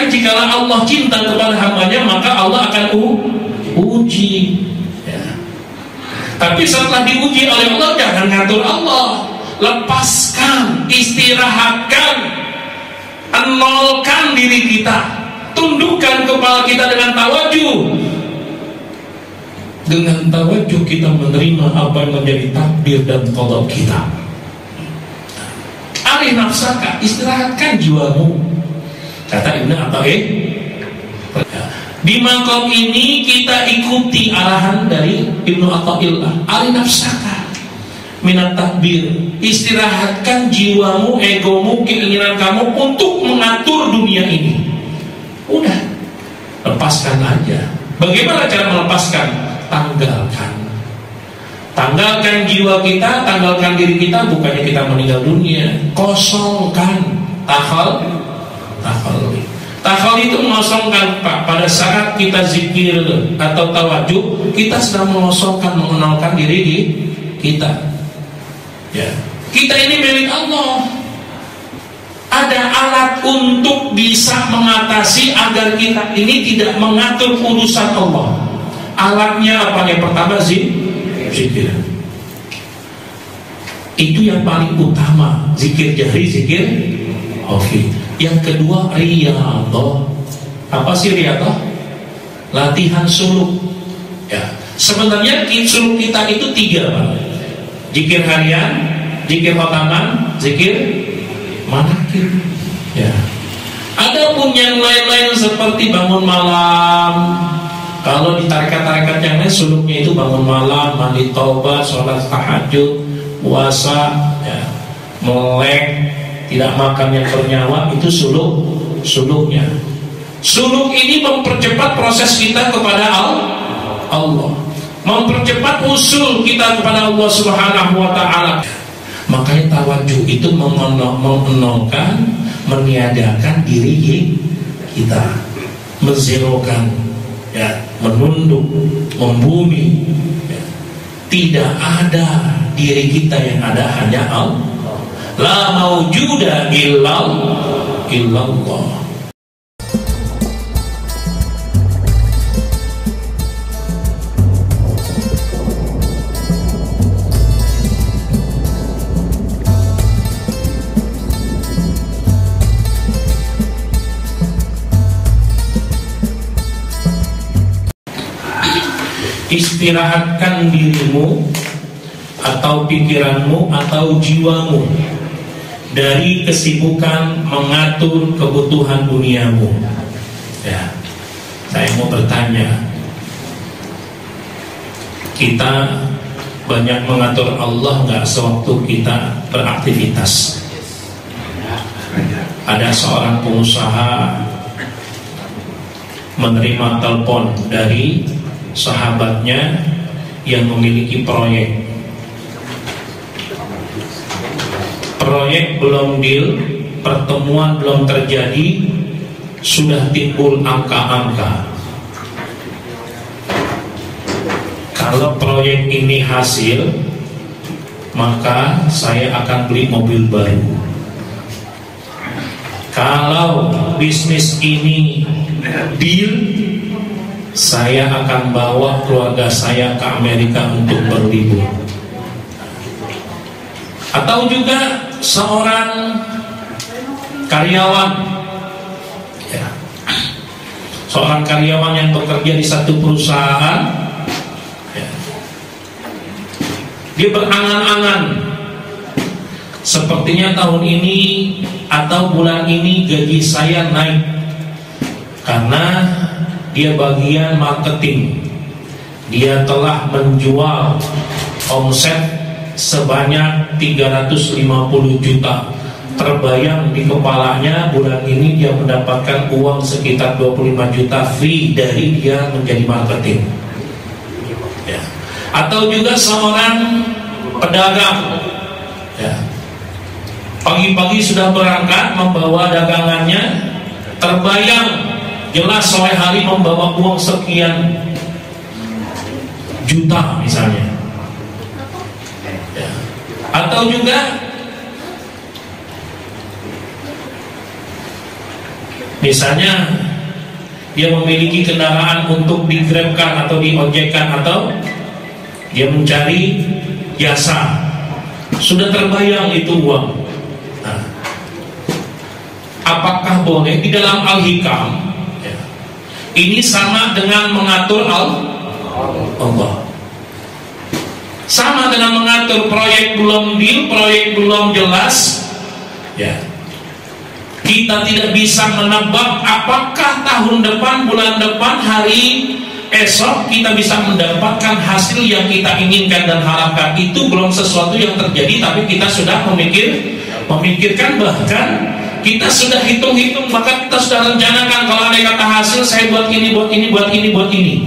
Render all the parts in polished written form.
Kan jikalau Allah cinta kepada hambanya, maka Allah akan uji. Ya. Tapi setelah diuji oleh Allah, jangan ngatur Allah. Lepaskan, istirahatkan, nolkan diri kita, tundukkan kepala kita dengan tawajuh. Dengan tawajuh kita menerima apa yang menjadi takdir dan qada kita. Alih nafsaka, istirahatkan jiwamu. Kata Ibnu Athaillah. Di makom ini kita ikuti arahan dari Ibnu Athaillah. Alih nafsaka minat takbir, istirahatkan jiwamu, egomu, keinginan kamu untuk mengatur dunia ini. Udah, lepaskan aja. Bagaimana cara melepaskan? Tanggalkan jiwa kita, tanggalkan diri kita. Bukannya kita meninggal dunia, kosongkan. Takhal itu mengosongkan, Pak. Pada saat kita zikir atau tawajuh, kita sedang mengosongkan, mengenalkan diri kita. Ya, kita ini milik Allah. Ada alat untuk bisa mengatasi agar kita ini tidak mengatur urusan Allah. Alatnya apa? Yang pertama zikir. Itu yang paling utama. Zikir jahri, zikir khafi. Yang kedua riyadhah. Apa sih riyadhah? Latihan suluk. Ya, sebenarnya suluk kita itu 3, Pak. Zikir harian, zikir khotaman, zikir manakib. Ya. Ada pun yang lain-lain seperti bangun malam. Kalau di tarekat-tarekat yang lain suluknya itu bangun malam, mandi taubat, sholat tahajud, puasa, ya, melek, tidak makan yang bernyawa, itu suluknya. Suluk ini mempercepat proses kita kepada Allah, mempercepat usul kita kepada Allah Subhanahu wa ta'ala. Makanya tawajuh itu mengenolkan, meniadakan diri kita, menzerokan, ya, menunduk, membumi, ya. Tidak ada diri kita yang ada, hanya Allah. La maujuda illallah. Istirahatkan dirimu atau pikiranmu atau jiwamu dari kesibukan mengatur kebutuhan duniamu. Ya, saya mau bertanya, kita banyak mengatur Allah nggak sewaktu kita beraktivitas? Ada seorang pengusaha menerima telepon dari sahabatnya yang memiliki proyek belum deal, pertemuan belum terjadi, sudah timbul angka-angka. Kalau proyek ini hasil, maka saya akan beli mobil baru. Kalau bisnis ini deal, saya akan bawa keluarga saya ke Amerika untuk berlibur. Atau juga seorang karyawan, ya, seorang karyawan yang bekerja di satu perusahaan, ya, dia berangan-angan, sepertinya tahun ini atau bulan ini gaji saya naik, karena dia bagian marketing. Dia telah menjual omset sebanyak 350 juta. Terbayang di kepalanya bulan ini dia mendapatkan uang sekitar 25 juta free dari dia menjadi marketing. Ya. Atau juga seorang pedagang, ya, pagi-pagi sudah berangkat membawa dagangannya, terbayang jelas sore hari membawa uang sekian juta misalnya. Ya. Atau juga Misalnya dia memiliki kendaraan untuk digrabkan atau diojekkan, atau dia mencari jasa, sudah terbayang itu uang. Nah, apakah boleh di dalam Al-Hikam ya, ini sama dengan mengatur Allah, sama dengan mengatur proyek belum deal, proyek belum jelas ya. Kita tidak bisa menebak apakah tahun depan, bulan depan, hari esok kita bisa mendapatkan hasil yang kita inginkan dan harapkan. Itu belum sesuatu yang terjadi, tapi kita sudah memikirkan, bahkan kita sudah hitung-hitung, bahkan kita sudah rencanakan kalau ada kata hasil saya buat ini, buat ini, buat ini, buat ini.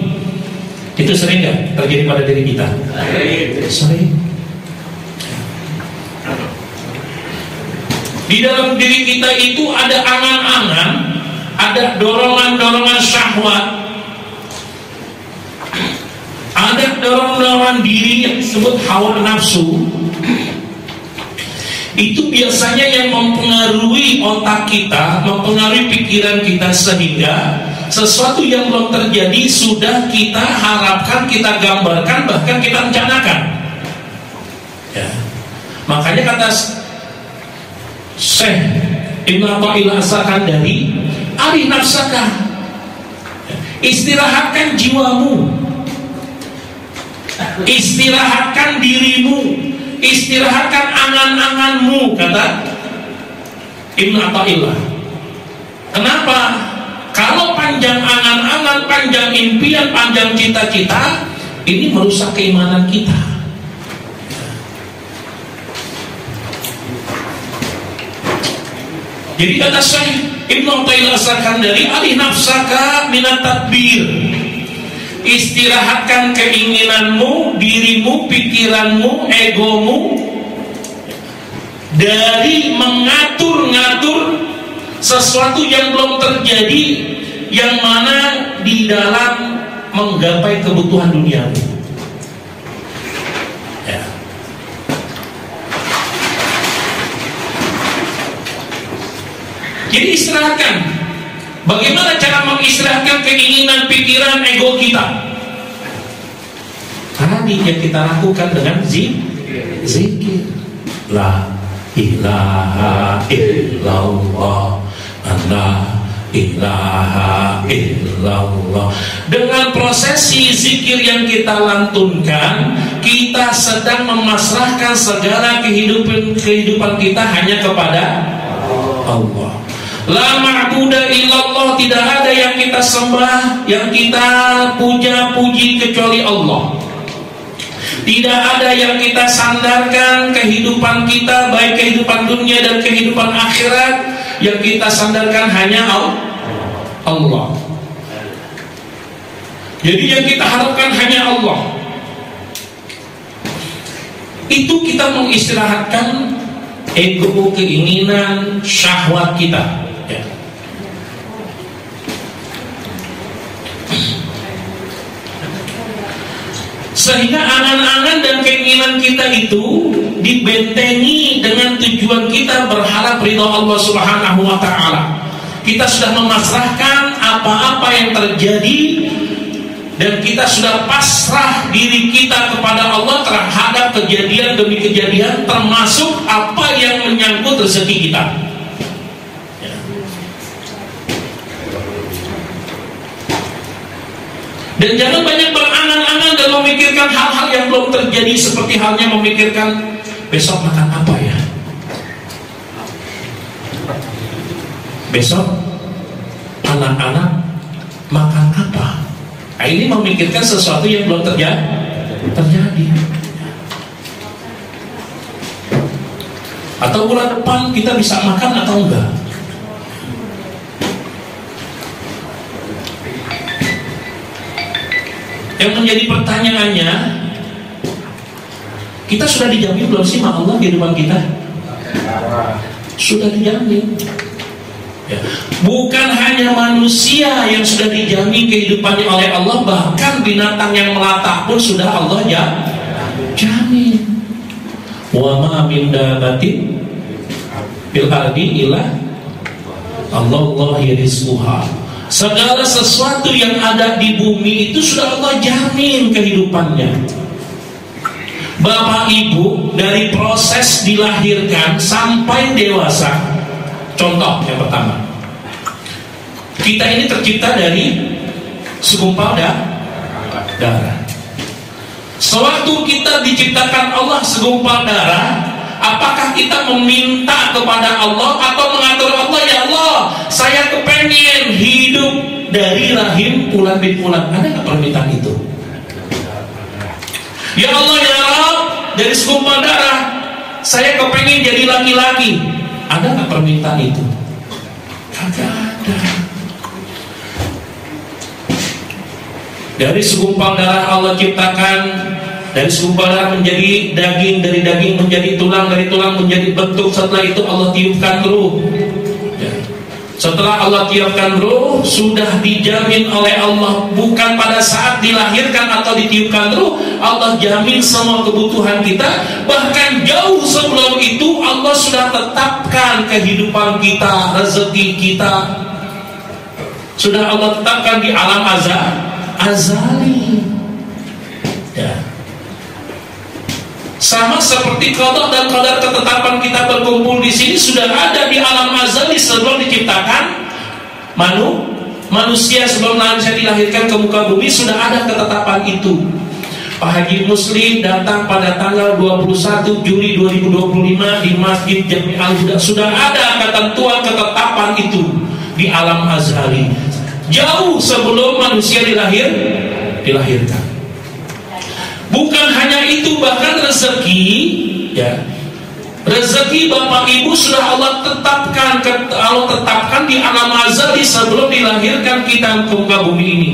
Itu sering nggak terjadi pada diri kita? Sering. Di dalam diri kita itu ada angan-angan, ada dorongan-dorongan syahwat, ada dorongan diri yang disebut hawa nafsu. Itu biasanya yang mempengaruhi otak kita, mempengaruhi pikiran kita, sehingga sesuatu yang belum terjadi sudah kita harapkan, kita gambarkan, bahkan kita rencanakan ya. Makanya kata Syekh Ibnu Athaillah As-Sakandari, "Ari nafsaka," istirahatkan jiwamu, istirahatkan dirimu, istirahatkan angan-anganmu, kata Ibnu Athaillah. Kenapa? Kalau panjang angan-angan, panjang impian, panjang cita-cita, ini merusak keimanan kita. Jadi kata Syekh Ibnu Athaillah As-Sakandari, "Alih nafsaka minat tadbir." Istirahatkan keinginanmu, dirimu, pikiranmu, egomu dari mengatur-ngatur sesuatu yang belum terjadi, yang mana di dalam menggapai kebutuhan duniamu ya. Jadi istirahatkan. Bagaimana cara mengistirahatkan keinginan, pikiran, ego kita? Tadi yang kita lakukan dengan zikir. La ilaha illallah, la ilaha illallah. Dengan prosesi zikir yang kita lantunkan, kita sedang memasrahkan segala kehidupan kita hanya kepada Allah. La ma'buda illallah, tidak ada yang kita sembah, yang kita puja-puji kecuali Allah. Tidak ada yang kita sandarkan kehidupan kita, baik kehidupan dunia dan kehidupan akhirat, yang kita sandarkan hanya Allah. Jadi yang kita harapkan hanya Allah. Itu kita mengistirahatkan ego, keinginan, syahwat kita ya. Sehingga angan-angan dan keinginan kita itu dibentengi dengan tujuan kita berharap ridha Allah Subhanahu wa ta'ala. Kita sudah memasrahkan apa-apa yang terjadi, dan kita sudah pasrah diri kita kepada Allah terhadap kejadian demi kejadian, termasuk apa yang menyangkut rezeki kita ya. Dan jangan banyak berangan-angan dan memikirkan hal-hal yang belum terjadi, seperti halnya memikirkan besok makan apa ya, besok anak-anak makan apa. Nah, ini memikirkan sesuatu yang belum terjadi. Atau bulan depan kita bisa makan atau enggak. Yang menjadi pertanyaannya, kita sudah dijamin belum sih sama Allah kehidupan kita? Sudah dijamin ya. Bukan hanya manusia yang sudah dijamin kehidupannya oleh Allah, bahkan binatang yang melata pun sudah Allah jamin. Wa ma min dabatin fil ardi illa Allahi rizquha. Segala sesuatu yang ada di bumi itu sudah Allah jamin kehidupannya. Bapak ibu dari proses dilahirkan sampai dewasa. Contoh yang pertama, kita ini tercipta dari segumpal darah. Sewaktu kita diciptakan Allah segumpal darah, apakah kita meminta kepada Allah atau mengatur Allah, ya Allah, saya kepengen hidup dari rahim Fulan bin Fulan? Ada nggak permintaan itu? Ya Allah, ya Rabb, dari segumpal darah saya kepengen jadi laki-laki. Ada nggak permintaan itu? Kagak ada. Dari segumpal darah Allah ciptakan, dari segumpal darah menjadi daging, dari daging menjadi tulang, dari tulang menjadi bentuk. Setelah itu Allah tiupkan ruh. Setelah Allah tiupkan ruh, sudah dijamin oleh Allah. Bukan pada saat dilahirkan atau ditiupkan ruh, Allah jamin semua kebutuhan kita. Bahkan jauh sebelum itu Allah sudah tetapkan kehidupan kita, rezeki kita. Sudah Allah tetapkan di alam azali. Ya. Sama seperti qada dan qadar, ketetapan kita berkumpul di sini sudah ada di alam azali sebelum diciptakan manusia. Sebelum manusia dilahirkan ke muka bumi sudah ada ketetapan itu. Pak Haji Muslim datang pada tanggal 21 Juli 2025 di Masjid Jami Al-Huda. Sudah ada ketentuan ketetapan itu di alam azali jauh sebelum manusia dilahirkan. Bukan hanya itu, bahkan rezeki, ya, rezeki Bapak Ibu sudah Allah tetapkan di alam azali sebelum dilahirkan kita ke muka bumi ini.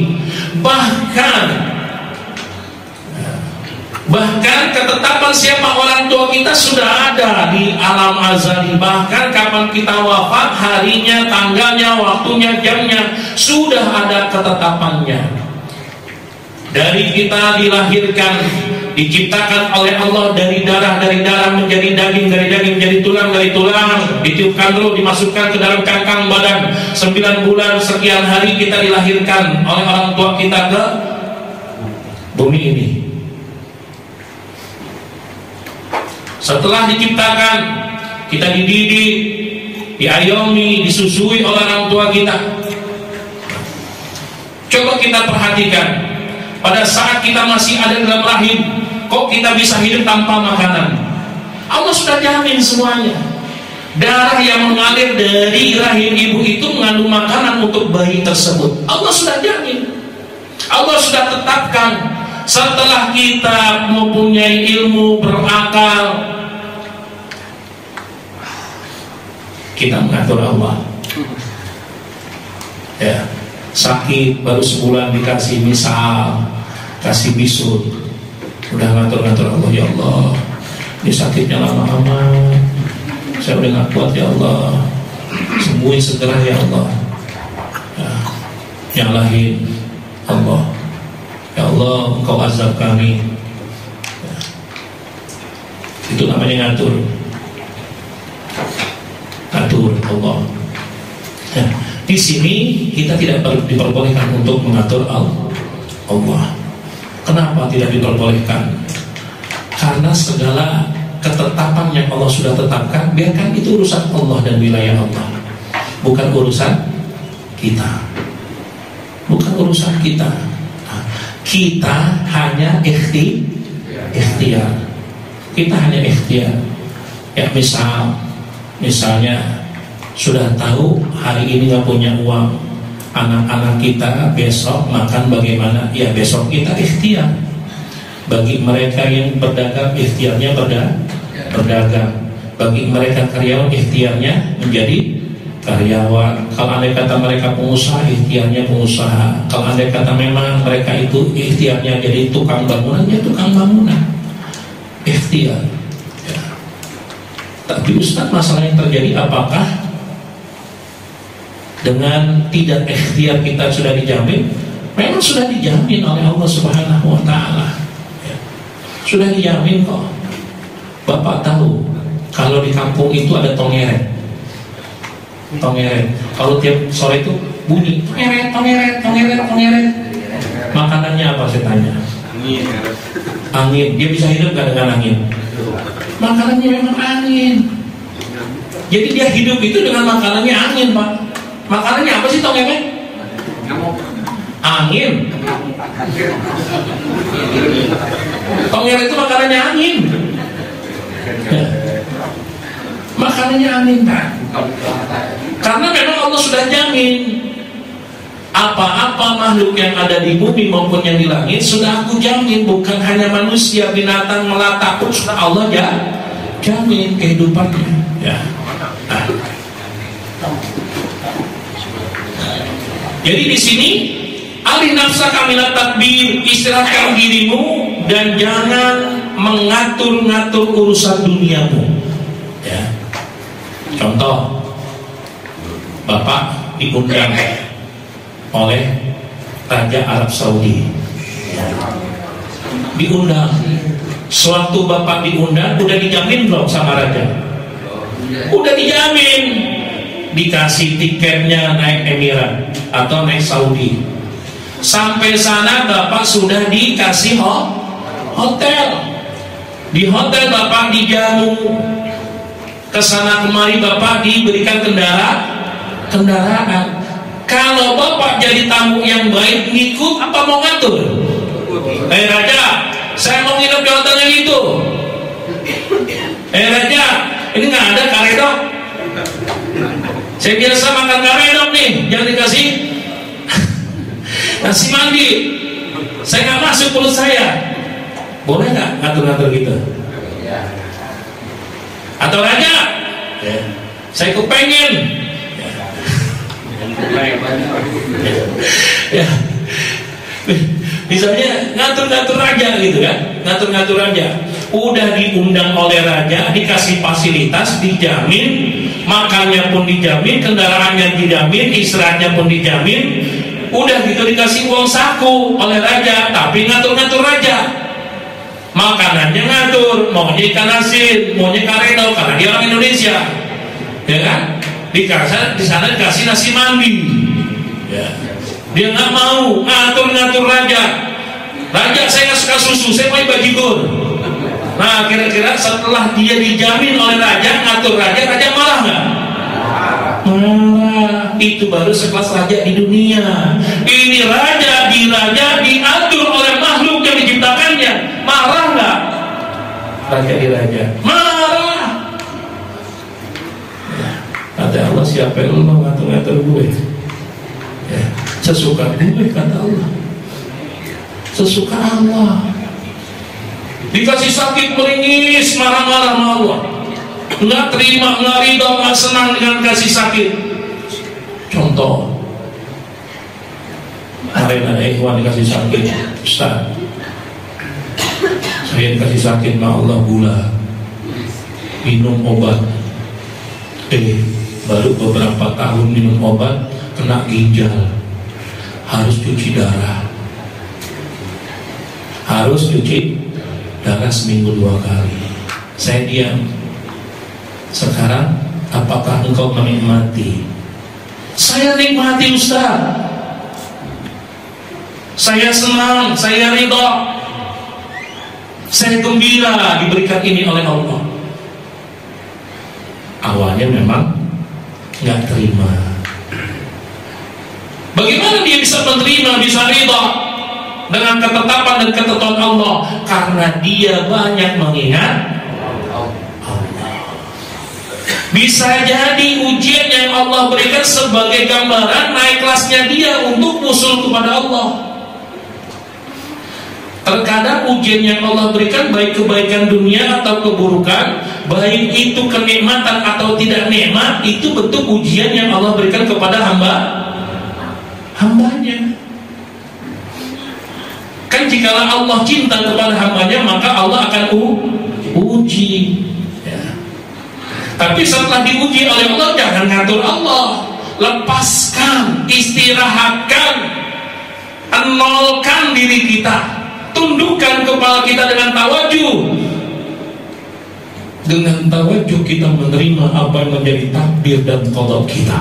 Bahkan ketetapan siapa orang tua kita sudah ada di alam azali. Bahkan kapan kita wafat, harinya, tanggalnya, waktunya, jamnya, sudah ada ketetapannya. Dari kita dilahirkan, diciptakan oleh Allah dari darah menjadi daging, dari daging menjadi tulang, dari tulang ditiupkan ruh, dimasukkan ke dalam kandang badan. 9 bulan sekian hari kita dilahirkan oleh orang tua kita ke bumi ini. Setelah diciptakan, kita dididik, diayomi, disusui oleh orang tua kita. Coba kita perhatikan, pada saat kita masih ada dalam rahim, kok kita bisa hidup tanpa makanan? Allah sudah jamin semuanya. Darah yang mengalir dari rahim ibu itu mengandung makanan untuk bayi tersebut. Allah sudah jamin. Allah sudah tetapkan. Setelah kita mempunyai ilmu, berakal, kita mengatur Allah. Ya, sakit baru sebulan dikasih misal, kasih bisul, udah ngatur-ngatur Allah. Ya Allah, ini sakitnya lama-lama, saya udah gak kuat, ya Allah, sembuhin segera ya Allah. Ya, nyalahin Allah, ya Allah, engkau azab kami. Ya, itu namanya ngatur Allah. Ya, di sini kita tidak diperbolehkan untuk mengatur Allah. Kenapa tidak diperbolehkan? Karena segala ketetapan yang Allah sudah tetapkan, biarkan itu urusan Allah dan wilayah Allah, bukan urusan kita. Bukan urusan kita. Nah, kita hanya ikhtiar. Kita hanya ikhtiar. Ya, misalnya sudah tahu hari ini nggak punya uang, anak-anak kita besok makan bagaimana? Ya besok kita ikhtiar. Bagi mereka yang berdagang, ikhtiarnya berdagang. Bagi mereka karyawan, ikhtiarnya menjadi karyawan. Kalau andai kata mereka pengusaha, ikhtiarnya pengusaha. Kalau andai kata memang mereka itu ikhtiarnya jadi tukang bangunan, ya tukang bangunan. Ikhtiar. Ya. Tapi Ustaz, masalah yang terjadi apakah dengan tidak ikhtiar kita sudah dijamin? Memang sudah dijamin oleh Allah Subhanahu wa ta'ala. Ya. Sudah dijamin kok. Bapak tahu kalau di kampung itu ada tongeret. tongeret. Kalau tiap sore itu bunyi tongeret, tongeret, tongeret, tongeret. Makanannya apa saya tanya? Angin. Dia bisa hidup gak dengan angin? Makanannya memang angin. Jadi dia hidup itu dengan makanannya angin, Pak. Makanannya apa sih tongeret? Angin. Tongeret itu makanannya angin. Ya. Makanannya angin, Pak. Karena memang Allah sudah jamin apa-apa makhluk yang ada di bumi maupun yang di langit sudah aku jamin, bukan hanya manusia, binatang, melata pun sudah Allah jamin kehidupannya. Ya. Nah. Jadi di sini alih nafsaka minat takbir, istirahatkan dirimu dan jangan mengatur-ngatur urusan duniamu. Ya. Contoh, Bapak diundang oleh Raja Arab Saudi. Diundang. Sewaktu Bapak diundang, udah dijamin belum sama Raja? Udah dijamin. Dikasih tiketnya naik Emirat atau naik Saudi. Sampai sana Bapak sudah dikasih hotel. Di hotel Bapak dijamu. Kesana kemari Bapak diberikan kendaraan. Kalau Bapak jadi tamu yang baik, ngikut apa mau ngatur? Raja, saya mau nginep di hotel yang itu. Raja, ini nggak ada karedok. Saya biasa makan karedok nih, jangan dikasih nasi mandi. Saya nggak masuk mulut saya. Boleh nggak ngatur-ngatur gitu? Atau Raja, saya kepengen. Ya. Misalnya ngatur-ngatur raja gitu kan, ngatur-ngatur raja. Udah diundang oleh raja, dikasih fasilitas, dijamin, makannya pun dijamin, kendaraannya dijamin, istirahatnya pun dijamin. Udah gitu dikasih uang saku oleh raja, tapi ngatur-ngatur raja. Makanannya ngatur, maunya ikan asin, maunya karedok karena dia orang Indonesia, ya kan? Di sana dikasih nasi mandi, ya. Dia nggak mau ngatur-ngatur raja. Raja, saya nggak suka susu, saya mau bajigur. Nah, kira-kira setelah dia dijamin oleh raja, ngatur raja, raja marah nggak? Marah. Itu baru sekelas raja di dunia. Ini raja diatur oleh makhluk yang diciptakannya. Marah nggak? Raja di raja marah. Kata Allah, siapa yang mau ngatur-ngatur gue? Ya, sesuka gue kata Allah. Sesuka Allah. Dikasih sakit meringis, marah-marah sama Allah. Nggak terima, nggak ridho, nggak senang dengan kasih sakit. Contoh, kemarin ada ikhwan dikasih sakit, Ustaz, saya dikasih sakit sama Allah gula, minum obat, baru beberapa tahun minum obat, kena ginjal, harus cuci darah, seminggu 2 kali. Saya diam. Sekarang apakah engkau menikmati? Saya nikmati, Ustaz. Saya senang, saya ridho, saya gembira diberikan ini oleh Allah. Awalnya memang nggak terima. Bagaimana dia bisa menerima, bisa ridho dengan ketetapan dan ketentuan Allah? Karena dia banyak mengingat Allah. Bisa jadi ujian yang Allah berikan sebagai gambaran naik kelasnya dia untuk usul kepada Allah. Terkadang ujian yang Allah berikan, baik kebaikan dunia atau keburukan, baik itu kenikmatan atau tidak nikmat, itu bentuk ujian yang Allah berikan kepada hambanya. Kan jikalau Allah cinta kepada hambanya, maka Allah akan uji, ya. Tapi setelah diuji oleh Allah, jangan ngatur Allah. Lepaskan, istirahatkan, nolkan diri kita, tundukkan kepala kita dengan tawajuh. dengan tawajuh kita menerima apa yang menjadi takdir dan qada kita.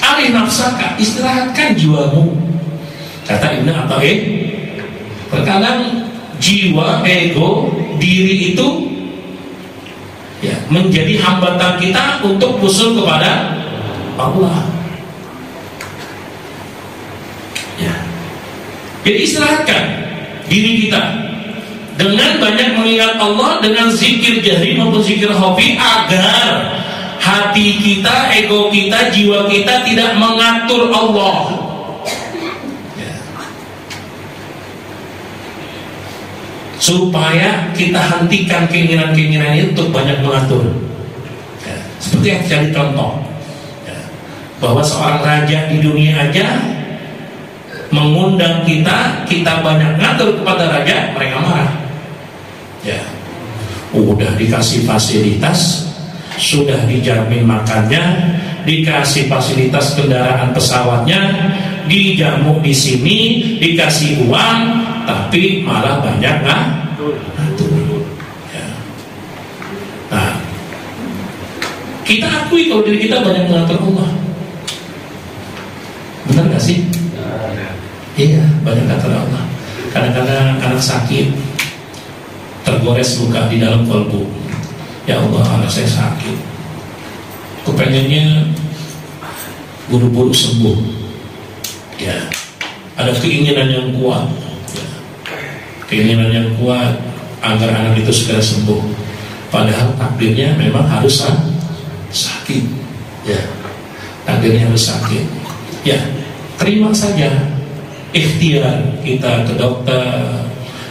Alih nafsaka, istirahatkan jiwamu. Kata Ibnu Athaillah, terkadang jiwa, ego, diri itu ya menjadi hambatan kita untuk usul kepada Allah. Ya. Jadi istirahatkan diri kita dengan banyak mengingat Allah, dengan zikir jahri maupun zikir khafi, agar hati kita, ego kita, jiwa kita tidak mengatur Allah. Supaya kita hentikan keinginan-keinginan itu untuk banyak mengatur. Ya, seperti yang jadi contoh, ya, bahwa seorang raja di dunia aja mengundang kita banyak ngatur kepada raja, mereka marah. Ya, udah dikasih fasilitas, sudah dijamin makannya, dikasih fasilitas kendaraan pesawatnya, dijamu di sini, dikasih uang, tapi malah banyak ngatur. Ya. Nah, kita akui kalau diri kita banyak mengatur Allah. Benar gak sih? Iya, banyak ngatur Allah. Kadang-kadang anak sakit, tergores luka di dalam kalbu. Ya Allah, anak saya sakit, kepengennya buru-buru sembuh. Ya, ada keinginan yang kuat, keinginan yang kuat agar anak itu segera sembuh. Padahal takdirnya memang harus sakit. Ya, takdirnya harus sakit. Ya, terima saja. Ikhtiar kita ke dokter,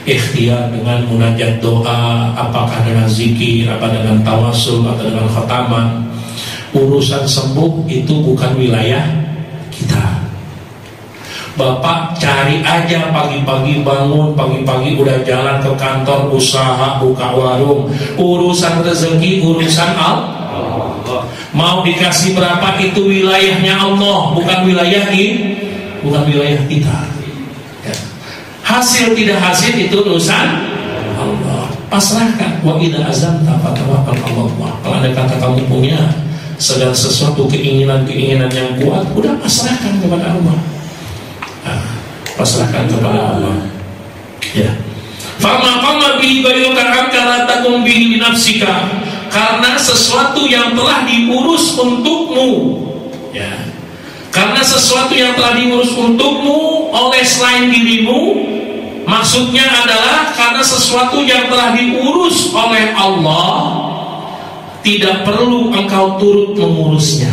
ikhtiar dengan munajat doa, apakah dengan zikir, apa dengan tawasul, atau dengan khataman. Urusan sembuh itu bukan wilayah kita. Bapak cari aja pagi-pagi bangun, pagi-pagi udah jalan ke kantor, usaha, buka warung. Urusan rezeki, urusan Allah. Mau dikasih berapa itu wilayahnya Allah, bukan wilayah kita. Ya. Hasil tidak hasil itu urusan Allah. Pasrahkan. Wa idza azamta fatawakkal 'ala Allah. Kalau ada kata kamu punya segala sesuatu keinginan-keinginan yang kuat, udah pasrahkan kepada Allah. Pasrahkan kepada Allah. Ya. Fama qama bihi bayyuka la takum bihi nafsika. Karena sesuatu yang telah diurus untukmu. Ya. Karena sesuatu yang telah diurus untukmu oleh selain dirimu, maksudnya adalah karena sesuatu yang telah diurus oleh Allah, tidak perlu engkau turut mengurusnya.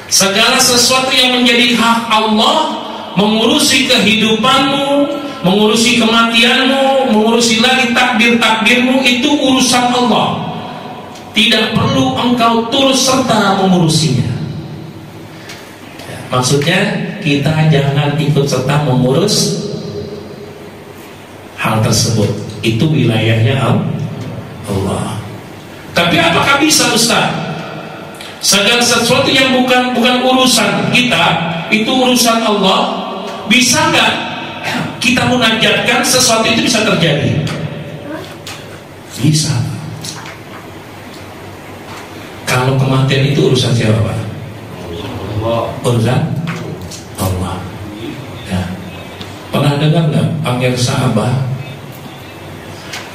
Segala sesuatu yang menjadi hak Allah, mengurusi kehidupanmu, mengurusi kematianmu, mengurusi lagi takdir-takdirmu, itu urusan Allah. Tidak perlu engkau turut serta mengurusinya. Maksudnya kita jangan ikut serta mengurus hal tersebut. Itu wilayahnya Allah. Tapi apakah bisa, Ustaz? Segala sesuatu yang bukan urusan kita, itu urusan Allah, bisa nggak kita munajatkan sesuatu itu bisa terjadi? Bisa. Kalau kematian itu urusan siapa, Pak? Urusan Allah. Ya. Pernah dengar nggak Pangeran Sa'abah?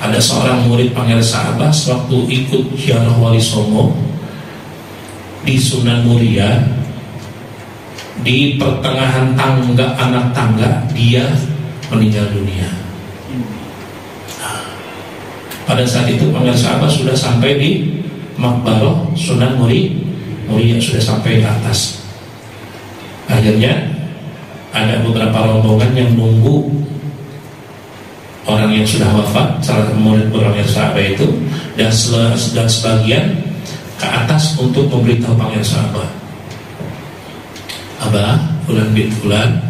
Ada seorang murid Pangeran Sa'abah sewaktu ikut ziarah Wali Songo di Sunan Muria, di pertengahan tangga, anak tangga, dia meninggal dunia. Nah, pada saat itu Pangeran Sa'abah sudah sampai di Makbaroh Sunan Muria, sudah sampai ke atas. Akhirnya ada beberapa rombongan yang nunggu orang yang sudah wafat, salah satu murid Pangeran Sa'abah itu, dan sebagian ke atas untuk memberitahu Pangeran Sa'abah, Abah, Fulan bin Fulan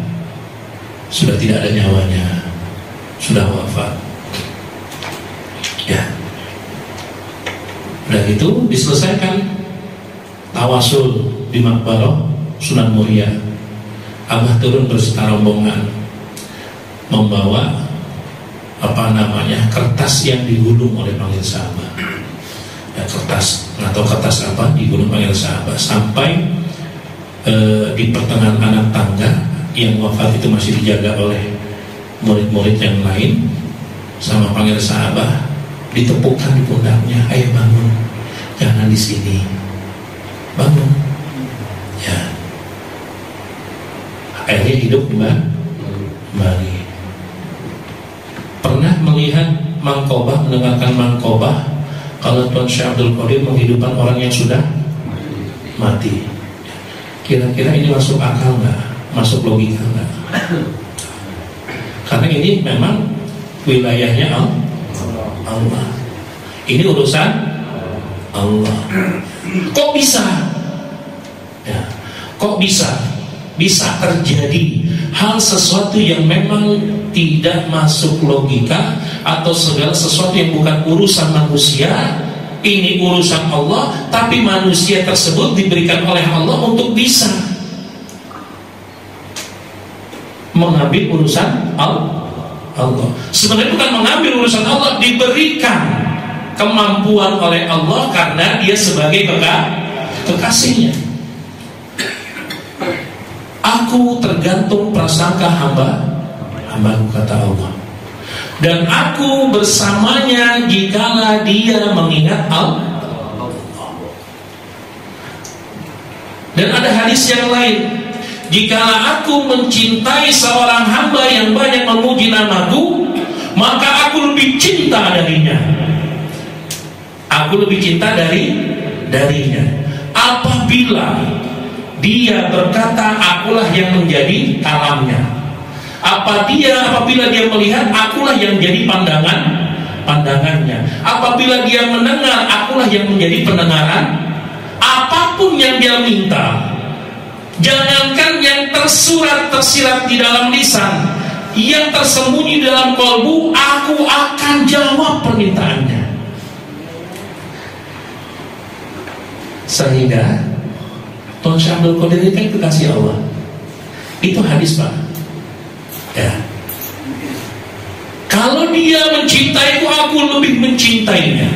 sudah tidak ada nyawanya, sudah wafat. Ya, udah gitu diselesaikan tawasul di Makbaroh Sunan Muria. Abah turun berserta rombongan membawa kertas yang digulung oleh panggil sahabat. Ya, kertas atau kertas apa digulung panggil sahabat sampai di pertengahan anak tangga yang wafat itu masih dijaga oleh murid-murid yang lain sama panggil sahabat, ditepukkan di pundaknya, ayo bangun, jangan di sini, bangun. Ya, akhirnya hidup kembali. Pernah melihat mangkobah, mendengarkan mangkobah kalau Tuan Syekh Abdul Qadir menghidupkan orang yang sudah mati? Kira-kira ini masuk akal nggak? Masuk logika nggak? Karena ini memang wilayahnya Allah. Ini urusan Allah. Kok bisa? Ya, kok bisa terjadi hal sesuatu yang memang tidak masuk logika, atau segala sesuatu yang bukan urusan manusia, ini urusan Allah, tapi manusia tersebut diberikan oleh Allah untuk bisa mengambil urusan Allah. Sebenarnya bukan mengambil urusan Allah, diberikan kemampuan oleh Allah karena dia sebagai kekasihnya. Aku tergantung prasangka hamba-Ku, kata Allah, dan aku bersamanya jikalau dia mengingat Allah. Dan ada hadis yang lain, jikalau aku mencintai seorang hamba yang banyak memuji namaku, maka aku lebih cinta darinya. Aku lebih cinta darinya. Apabila dia berkata, akulah yang menjadi kalamnya. Apabila dia melihat, akulah yang menjadi pandangannya. Apabila dia mendengar, akulah yang menjadi pendengaran. Apapun yang dia minta, jangankan yang tersirat di dalam lisan, yang tersembunyi dalam kolbu, aku akan jawab permintaannya. Sehingga Tuan Syekh Abdul Qadir ini kan kekasih Allah. Itu hadis, Pak. Ya. Kalau dia mencintaiku, aku lebih mencintainya.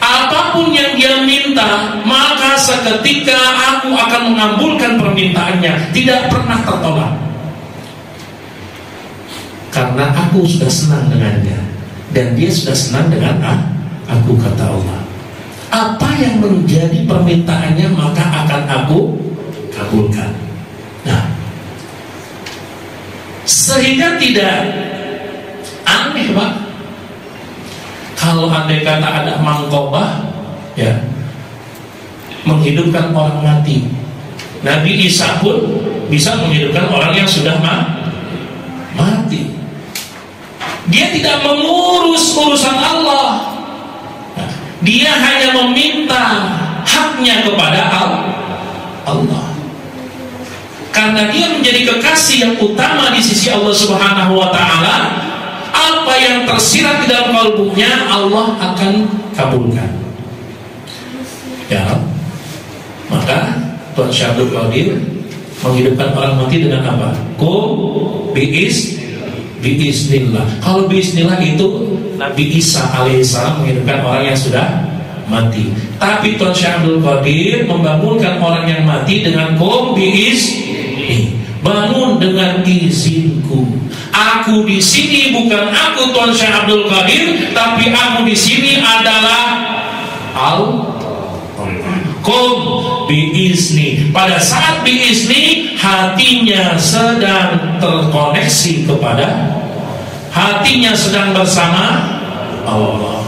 Apapun yang dia minta, maka seketika aku akan mengabulkan permintaannya, tidak pernah tertolak. Karena aku sudah senang dengannya, dan dia sudah senang dengan aku, kata Allah. Apa yang menjadi permintaannya, maka akan aku kabulkan. Nah, sehingga tidak aneh, Pak, kalau andai kata ada mangkobah, ya, menghidupkan orang mati. Nabi Isa pun bisa menghidupkan orang yang sudah mati. Dia tidak mengurus urusan Allah. Dia hanya meminta haknya kepada Allah. Karena dia menjadi kekasih yang utama di sisi Allah Subhanahu wa ta'ala, apa yang tersirat di dalam kalbunya Allah akan kabulkan. Ya, maka Tuan Syekh Abdul Qadir menghidupkan orang mati dengan apa? Biiznillah. Kalau biiznillah itu Nabi Isa alaihissalam menghidupkan orang yang sudah mati. Tapi Tuan Syekh Abdul Qadir membangunkan orang yang mati dengan biizni. Bangun dengan izinku. Aku di sini bukan aku Tuan Syekh Abdul Qadir, tapi aku di sini adalah biizni. Pada saat biizni, hatinya sedang terkoneksi kepada, hatinya sedang bersama Allah.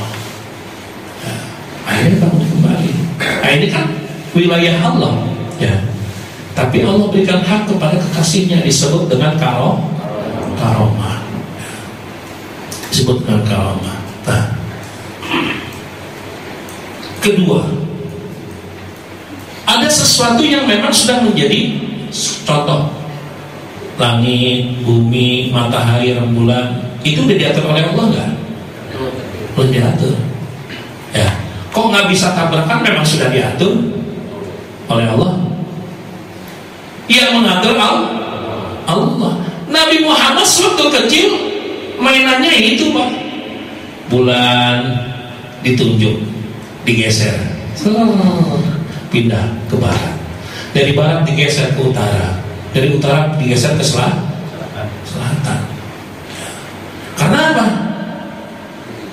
Akhirnya kamu kembali. Nah, ini kan wilayah Allah, ya. Tapi Allah berikan hak kepada kekasihnya, disebut dengan karomah. Disebut dengan karomah. Nah, kedua, ada sesuatu yang memang sudah menjadi contoh. Langit, bumi, matahari, rembulan, itu udah diatur oleh Allah nggak? Udah diatur. Ya, kok nggak bisa tabrakan? Memang sudah diatur oleh Allah. Yang mengatur Allah. Nabi Muhammad waktu kecil mainannya itu Pak. Bulan ditunjuk, digeser, pindah ke barat. Dari barat digeser ke utara, dari utara digeser ke selatan. Karena apa?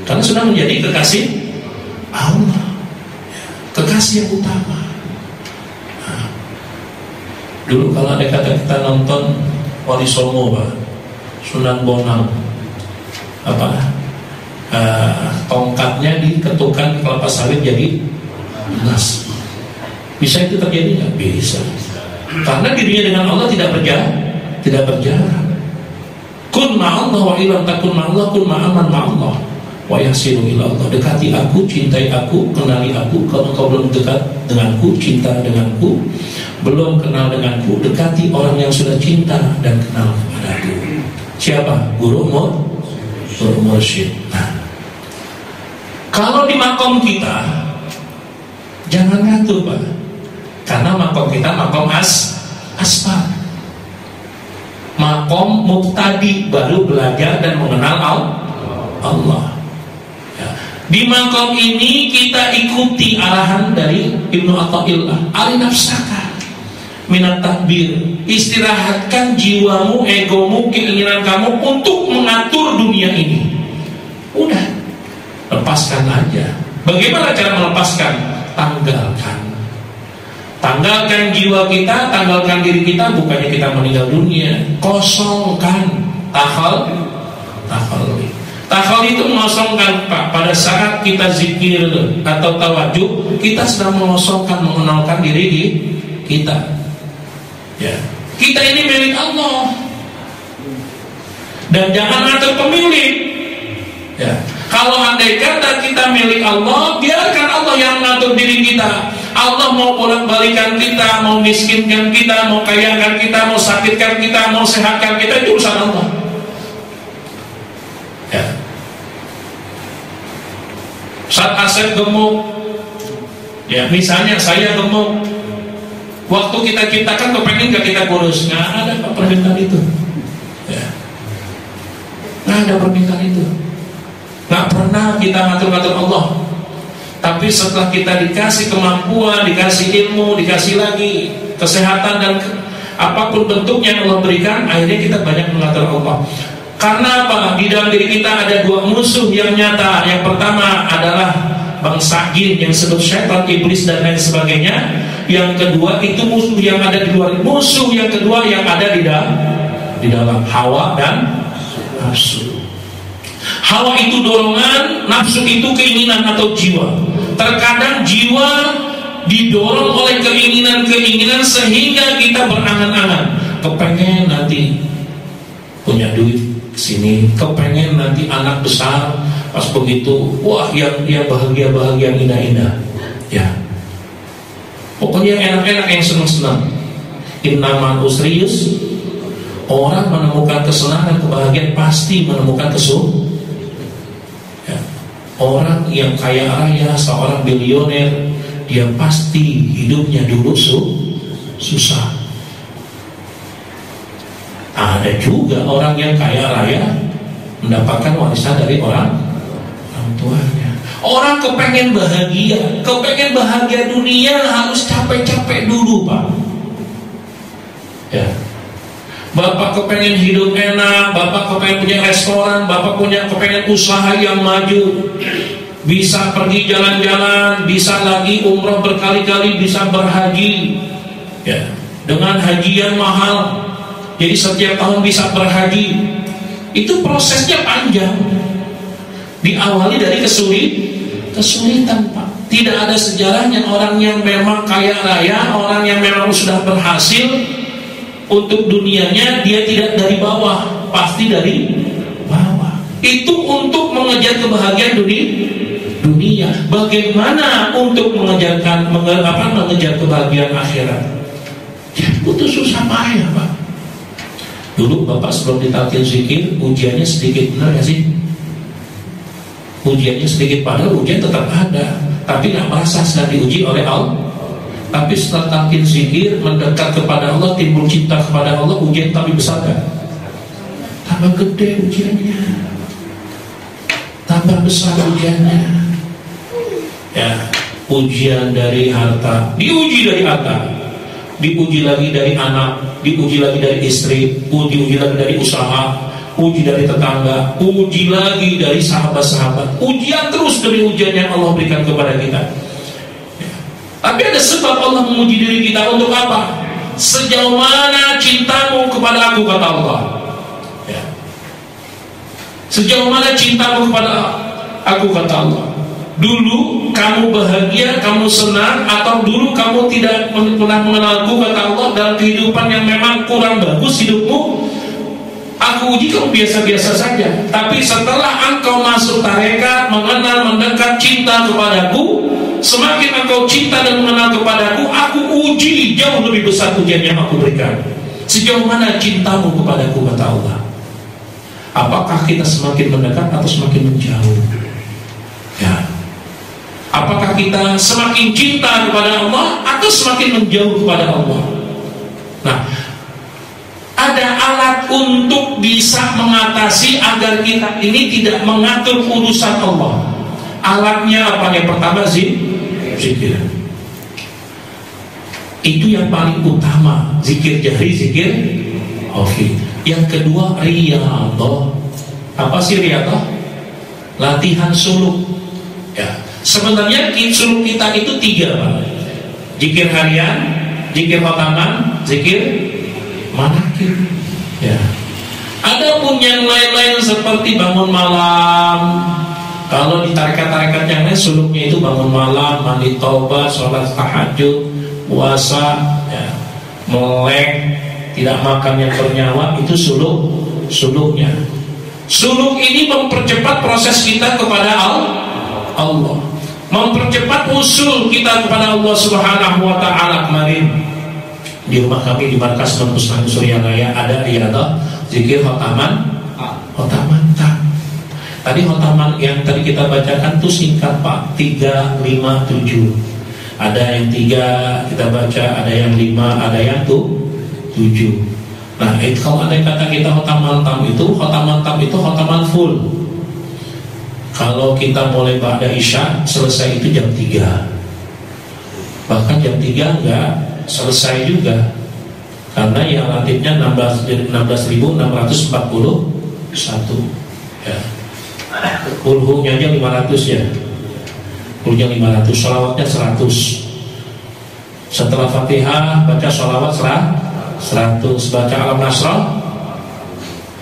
Karena sudah menjadi kekasih Allah, kekasih yang utama. Dulu kalau ada kata kita nonton Wali Songo Pak, Sunan Bonang, tongkatnya diketukan kelapa sawit jadi emas. Bisa itu terjadi nggak? Bisa. Karena dirinya dengan Allah tidak berjarak. Kun ma'allah wa ilam takun ma'allah kun ma'aman ma'allah wa yasiru ila Allah. Dekati aku, cintai aku, kenali aku. Kalau engkau belum dekat denganku, cinta denganku, belum kenal denganku, dekati orang yang sudah cinta dan kenal kepadaku. Siapa? Guru mursyid. Nah, kalau di makom kita jangan ngatur Pak, karena makom kita makom asfal, makom mubtadi, baru belajar dan mengenal Allah. Di makom ini kita ikuti arahan dari Ibnu Athaillah, alinafsaka minat takbir, istirahatkan jiwamu, egomu, keinginan kamu untuk mengatur dunia ini. Udah, lepaskan aja. Bagaimana cara melepaskan? Tanggalkan jiwa kita, tanggalkan diri kita. Bukannya kita meninggal dunia, kosongkan. Takhal itu mengosongkan Pak. Pada saat kita zikir atau tawajuh, kita sedang mengosongkan, mengenalkan diri kita. Ya, kita ini milik Allah dan jangan ngatur pemilik. Ya, kalau andai kata kita milik Allah, biarkan Allah yang ngatur diri kita. Allah mau bolak-balikan kita, mau miskinkan kita, mau kayakan kita, mau sakitkan kita, mau sehatkan kita, itu urusan Allah. Ya. Saat Asep gemuk, ya misalnya saya gemuk, waktu kita ciptakan kepengen gak kita kurus? Nggak ada permintaan itu. Ya. Nggak ada permintaan itu. Nggak pernah kita ngatur-ngatur Allah. Tapi setelah kita dikasih kemampuan, dikasih ilmu, dikasih lagi kesehatan dan apapun bentuknya yang Allah berikan, akhirnya kita banyak mengatur Allah. Karena apa? Di dalam diri kita ada dua musuh yang nyata. Yang pertama adalah bangsa jin yang disebut syaitan, iblis dan lain sebagainya. Yang kedua itu musuh yang ada di luar. Musuh yang kedua yang ada di dalam hawa dan nafsu. Hawa itu dorongan, nafsu itu keinginan atau jiwa. Terkadang jiwa didorong oleh keinginan-keinginan sehingga kita berangan-angan, kepengen nanti punya duit sini, kepengen nanti anak besar, pas begitu wah yang bahagia-bahagia, indah-indah. Ya. Pokoknya enak-enak, yang senang-senang. Innamal usri yusr. Orang menemukan kesenangan, kebahagiaan pasti menemukan kesulitan. Ya. Orang yang kaya raya, seorang bilioner, dia pasti hidupnya dulu susah. Ada juga orang yang kaya raya mendapatkan warisan dari orang tuanya. Orang kepengen bahagia dunia harus capek-capek dulu Pak. Ya. Bapak kepengen hidup enak, bapak kepengen punya restoran, bapak kepengen usaha yang maju, bisa pergi jalan-jalan, bisa lagi umroh berkali-kali, bisa berhaji, ya, dengan haji yang mahal. Jadi setiap tahun bisa berhaji. Itu prosesnya panjang. Diawali dari kesulitan Pak. Tidak ada sejarahnya orang yang memang kaya raya, orang yang memang sudah berhasil untuk dunianya, dia tidak dari bawah, pasti dari bawah. Itu untuk mengejar kebahagiaan dunia. Bagaimana untuk mengejar kebahagiaan akhirat? Ya, butuh susah payah Pak. Dulu Bapak sebelum ditalkin zikir, ujiannya sedikit, benar gak sih? Ujiannya sedikit, padahal ujian tetap ada, tapi gak merasa sedang diuji oleh Allah. Tapi setelah talkin zikir, mendekat kepada Allah, timbul cinta kepada Allah, ujian tapi besar kan? Tambah gede ujiannya. tambah besar ujiannya. Ya, ujian dari harta, diuji dari harta, diuji lagi dari anak, diuji lagi dari istri, diuji lagi dari usaha, uji dari tetangga, uji lagi dari sahabat-sahabat. Ujian terus dari ujian yang Allah berikan kepada kita. Ya. Tapi ada sebab Allah menguji diri kita untuk apa? Sejauh mana cintamu kepada aku, kata Allah. Ya. Sejauh mana cintamu kepada aku, kata Allah. Dulu kamu bahagia, kamu senang, atau dulu kamu tidak pernah mengenalku, kata Allah, dalam kehidupan yang memang kurang bagus hidupmu. Aku uji kamu biasa-biasa saja. Tapi setelah engkau masuk tarekat, mengenal, mendekat, cinta kepadaku, semakin engkau cinta dan mengenal kepadaku, aku uji jauh lebih besar ujian yang aku berikan. Sejauh mana cintamu kepadaku, kata Allah. Apakah kita semakin mendekat atau semakin menjauh? Ya. Apakah kita semakin cinta kepada Allah atau semakin menjauh kepada Allah? Nah, ada alat untuk bisa mengatasi agar kita ini tidak mengatur urusan Allah. Alatnya apa? Yang pertama zikir. Itu yang paling utama. Zikir jahri, zikir khafi. Yang kedua riyadhah. Apa sih riyadhah? Latihan suluk. Ya. Sebenarnya suluk kita itu 3, Pak. Zikir harian, zikir khotaman, zikir manakib. Ya. Adapun yang lain-lain seperti bangun malam. Kalau di tarekat-tarekat yang lain suluknya itu bangun malam, mandi taubat, sholat tahajud, puasa, ya, melek, tidak makan yang bernyawa, itu suluknya. Suluk ini mempercepat proses kita kepada Allah, mempercepat usul kita kepada Allah Subhanahu wa ta'ala. Kemarin di rumah kami di markas Pusat Surya Raya ada riyadhah, zikir khotaman. Tadi khotaman yang tadi kita bacakan tuh singkat, Pak, 3, 5, 7. Ada yang 3 kita baca, ada yang 5, ada yang 7. Nah, itu kalau ada kata kita khotaman tam itu khotaman full. Kalau kita mulai ba'da isya, selesai itu jam 3. Bahkan jam 3 enggak selesai juga. Karena yang relatifnya 16.641. Ya. Kulhunya aja 500 ya. Kulhunya 500, sholawatnya 100. Setelah Fatihah baca sholawat 100, baca Alam Nasrah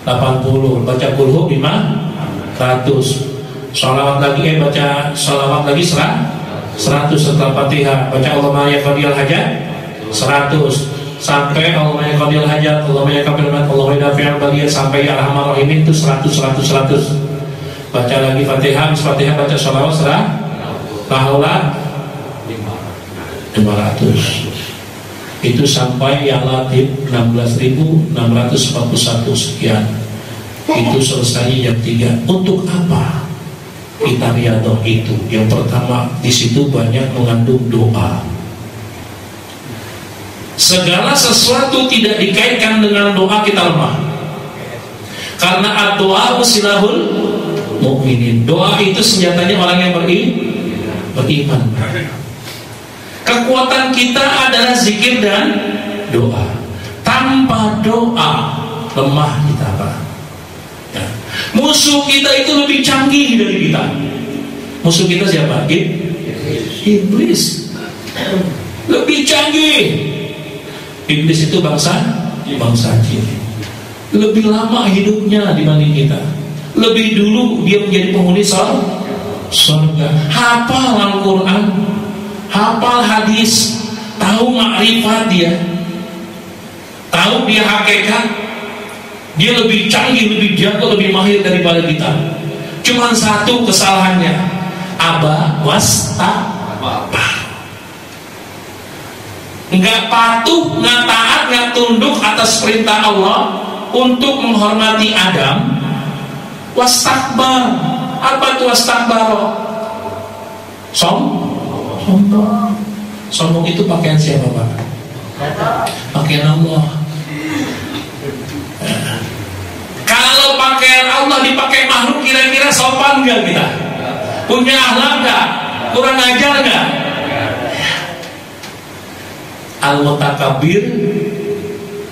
80, baca kulhu 500. Sholawat lagi baca sholawat lagi 100. Setelah Fatihah baca Allahumma ya qadiyal hajat 100, sampai Allahumma ya qadiyal hajat, Allahumma ya qadiyal mat, Allahumma ya nafi'al baliyat, sampai ya arhamar rahimin itu 100. Baca lagi Fatihah, habis Fatihah baca sholawat 100, lahula 500. Itu sampai yang latif 16.641 sekian. Itu selesai jam 3. Untuk apa kita riyadhah itu? Yang pertama, di situ banyak mengandung doa. Segala sesuatu tidak dikaitkan dengan doa kita lemah. Karena doa silahul mukminin. Doa itu senjatanya orang yang beriman. Kekuatan kita adalah zikir dan doa. Tanpa doa lemah kita, Pak. Ya. Musuh kita itu lebih canggih dari kita. Musuh kita siapa? Iblis. Lebih canggih. Iblis itu bangsa jin. Lebih lama hidupnya dibanding kita. Lebih dulu dia menjadi penghuni surga. Hafal Al-Quran, hafal hadis, tahu makrifat dia, tahu dia hakikat. Dia lebih canggih, lebih jago, lebih mahir daripada kita. Cuman satu kesalahannya, aba wastakbar. Enggak patuh, enggak taat, enggak tunduk atas perintah Allah untuk menghormati Adam. Wastakbar. Apa itu wastakbar? Sombong. Sombong itu pakaian siapa, Pak? Pakaian Allah. Kalau pakaian Allah dipakai makhluk, kira-kira sopan nggak kita? Punya akhlak nggak? Kurang ajar nggak? Al-Mutakabbir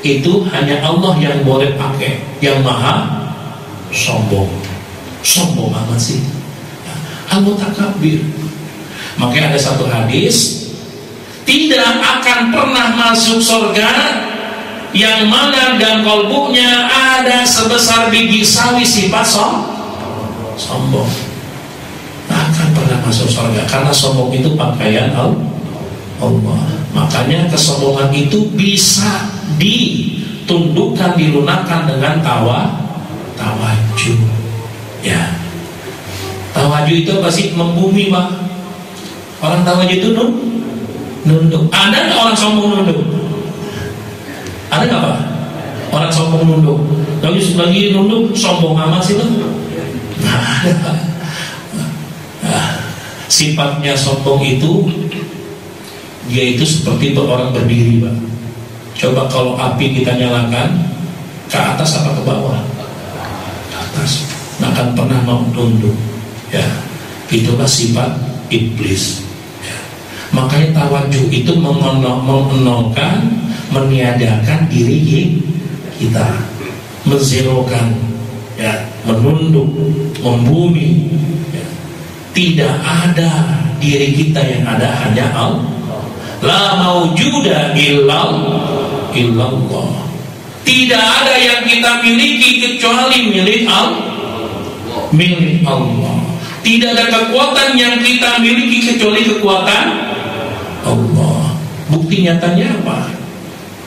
itu hanya Allah yang boleh pakai, yang maha sombong. Sombong amat sih Al-Mutakabbir. Makanya ada satu hadis, tidak akan pernah masuk surga yang mana dan kolbunya ada sebesar biji sawi sifat sombong. Tak akan pernah masuk surga, karena sombong itu pakaian Allah. Makanya kesombongan itu bisa ditundukkan, dilunakkan dengan tawajuh. Ya, tawajuh itu apa sih? Membumi, Pak. Orang tawajuh itu nunduk. Ada nggak orang sombong nunduk? Ada nggak, Pak? Orang sombong nunduk. Lagi nunduk sombong amat sih, Pak. Sifatnya sombong itu, dia itu seperti orang berdiri, Pak. Coba kalau api kita nyalakan, ke atas apa ke bawah? Ke atas. Nggak akan pernah mau tunduk. Ya, itulah sifat iblis. Ya. Makanya tawajuh itu mengenolkan, meniadakan diri kita, menzerokan, ya, menunduk, membumi. Ya. Tidak ada diri kita yang ada, hanya Allah. La maujuda illallah. Tidak ada yang kita miliki kecuali milik Allah. Tidak ada kekuatan yang kita miliki kecuali kekuatan Allah. Bukti nyatanya apa?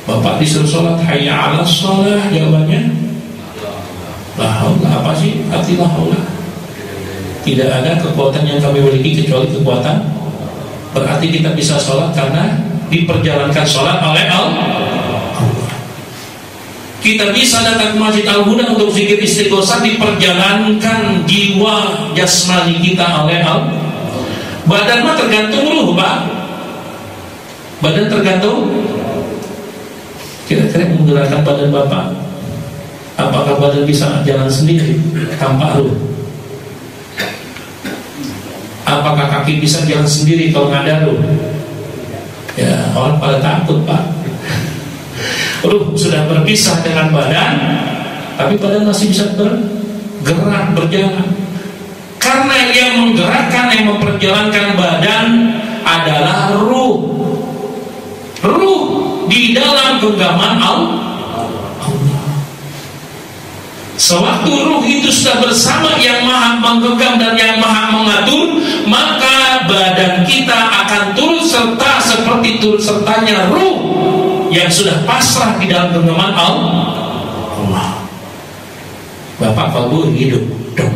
Bapak disuruh sholat, hayya 'alas shalah, jawabannya la haula. Apa sih arti la haula? Tidak ada kekuatan yang kami miliki kecuali kekuatan. Berarti kita bisa sholat karena diperjalankan sholat oleh Allah. Kita bisa datang ke Masjid Al-Huda untuk zikir istighosah, diperjalankan jiwa jasmani kita oleh Allah. Badan mah tergantung ruh, Pak. Badan tergantung. Kira-kira menggerakkan badan Bapak, apakah badan bisa jalan sendiri tanpa ruh? Apakah kaki bisa jalan sendiri kalau nggak ada ruh? Ya, orang pada takut, Pak. Ruh sudah berpisah dengan badan, tapi badan masih bisa bergerak, berjalan. Karena yang menggerakkan, yang memperjalankan badan adalah ruh. Ruh di dalam genggaman Allah. Sewaktu ruh itu sudah bersama yang maha menggenggam dan yang maha mengatur, maka badan kita akan turut serta seperti turut sertanya ruh yang sudah pasrah di dalam genggaman Allah. Bapak kalbu hidup, dong,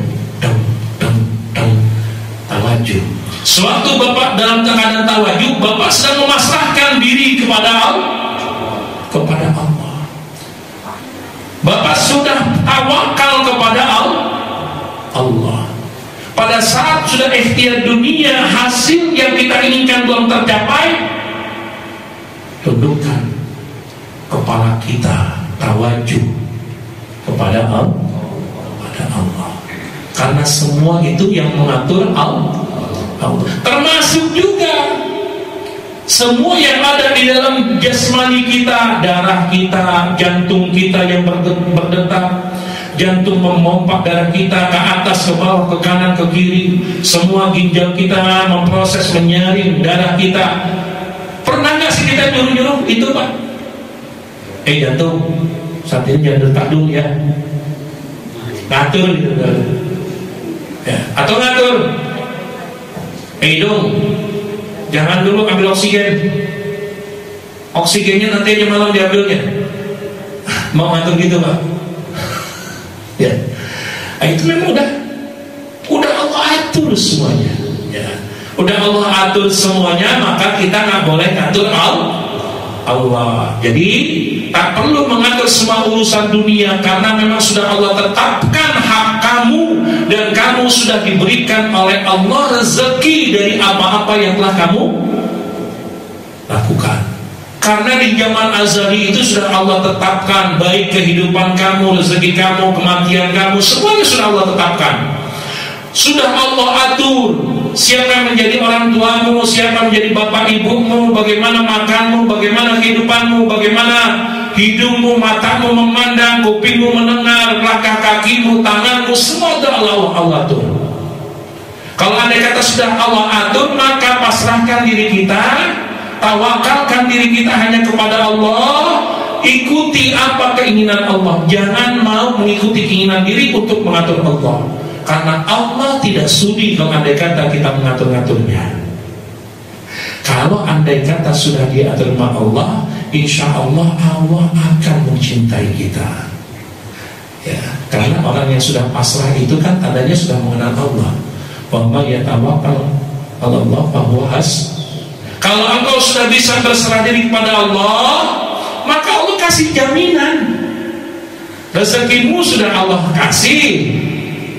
tawajuh. Sewaktu Bapak dalam keadaan tawajuh, Bapak sedang memasrahkan diri kepada Allah. Bapak sudah tawakal kepada Allah. Pada saat sudah ikhtiar dunia, hasil yang kita inginkan belum tercapai, tundukkan kepala kita, tawajuh kepada Allah. Karena semua itu yang mengatur Allah. Termasuk juga semua yang ada di dalam jasmani kita, darah kita, jantung kita yang berdetak, jantung memompa darah kita ke atas, ke bawah, ke kanan, ke kiri. Semua ginjal kita memproses, menyaring darah kita. Pernah nggak sih kita nyuruh-nyuruh itu, Pak? Jantung, saat ini jangan detak dulu ya. Ngatur gitu kan. Ya, atau ngatur. Dong, jangan dulu ambil oksigen. Oksigennya nanti aja malam diambilnya. Mau ngatur gitu, Pak? Ya. Itu memang udah Allah atur semuanya. Ya. Udah Allah atur semuanya, maka kita nggak boleh ngatur Allah. Jadi tak perlu mengatur semua urusan dunia, karena memang sudah Allah tetapkan hak kamu, dan kamu sudah diberikan oleh Allah rezeki dari apa-apa yang telah kamu lakukan. Karena di zaman azali itu sudah Allah tetapkan, baik kehidupan kamu, rezeki kamu, kematian kamu, semuanya sudah Allah tetapkan. Sudah Allah atur siapa yang menjadi orang tuamu, siapa yang menjadi bapak ibumu, bagaimana makanmu, bagaimana kehidupanmu, bagaimana hidungmu, matamu memandang, kupingmu mendengar, langkah kakimu, tanganmu, semua sudah Allah atur. Kalau andai kata sudah Allah atur, maka pasrahkan diri kita, tawakalkan diri kita hanya kepada Allah, ikuti apa keinginan Allah. Jangan mau mengikuti keinginan diri untuk mengatur Allah, karena Allah tidak sudi kalau andai kata kita mengatur-ngaturnya. Kalau andai kata sudah diatur oleh Allah, insya Allah Allah akan mencintai kita. Ya, karena orang yang sudah pasrah itu kan tandanya sudah mengenal Allah. Wa yatawakkal 'ala Allah fahuwa hasbuh. Kalau engkau sudah bisa berserah diri kepada Allah, maka Allah kasih jaminan. Rezekimu sudah Allah kasih,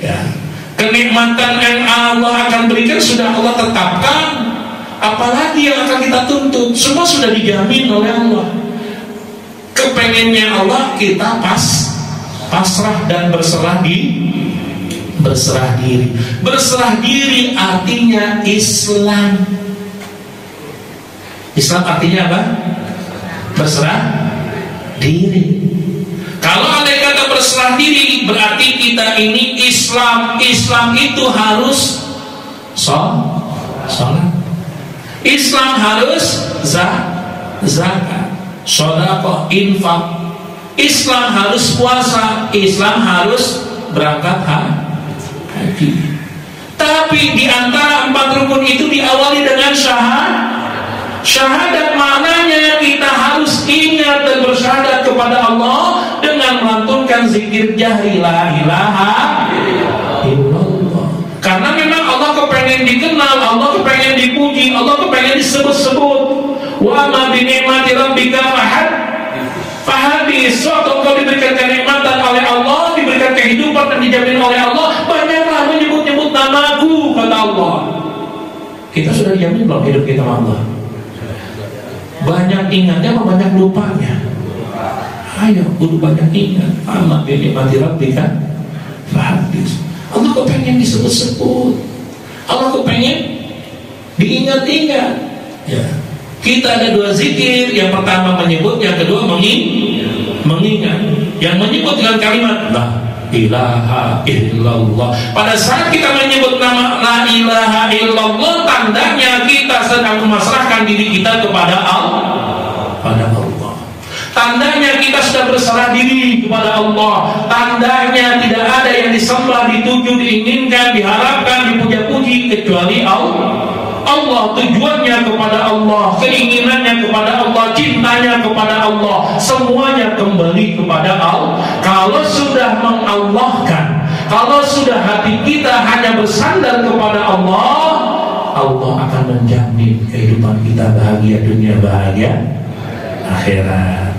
ya. Kenikmatan yang Allah akan berikan sudah Allah tetapkan. Apalagi yang akan kita tuntut, semua sudah dijamin oleh Allah. Kepengennya Allah kita pasrah dan berserah diri. Berserah diri artinya Islam. Islam artinya apa? Berserah diri. Kalau andai kata berserah diri, berarti kita ini Islam. Islam itu harus sholat. Islam harus zakat, sedekah, infak. Islam harus puasa. Islam harus berangkat haji. Tapi di antara 4 rukun itu diawali dengan syahadat. Maknanya kita harus ingat dan bersyahadat kepada Allah dengan melantunkan zikir jahri la ilaha illallah. Karena memang Allah kepengen dikenal, Allah kepengen dipuji, Allah kepengen disebut-sebut. Wa ma bi ni'mati rabbika fahadis. Waktu engkau diberikan kenikmatan oleh Allah, diberikan kehidupan dan dijamin oleh Allah, banyaklah menyebut-nyebut namaku, kata Allah. Kita sudah dijamin belum hidup kita sama Allah? Banyak ingatnya apa banyak lupanya? Ayo, kudu banyak ingat. Amma bi ni'mati rabbika fahadis. Allah kepengen disebut-sebut, Allah kepengen diingat-ingat. Ya. Kita ada 2 zikir, yang pertama menyebut, yang kedua mengingat. Yang menyebut dengan kalimat la ilaha illallah. Pada saat kita menyebut nama la ilaha illallah, tandanya kita sedang memasrahkan diri kita kepada Allah. Tandanya kita sudah berserah diri kepada Allah. Tandanya tidak ada yang disembah, dituju, diinginkan, diharapkan, dipuja-puji kecuali Allah. Tujuannya kepada Allah, keinginannya kepada Allah, cintanya kepada Allah, semuanya kembali kepada Allah. Kalau sudah mengallahkan, kalau sudah hati kita hanya bersandar kepada Allah, Allah akan menjamin kehidupan kita bahagia dunia, bahagia akhirat.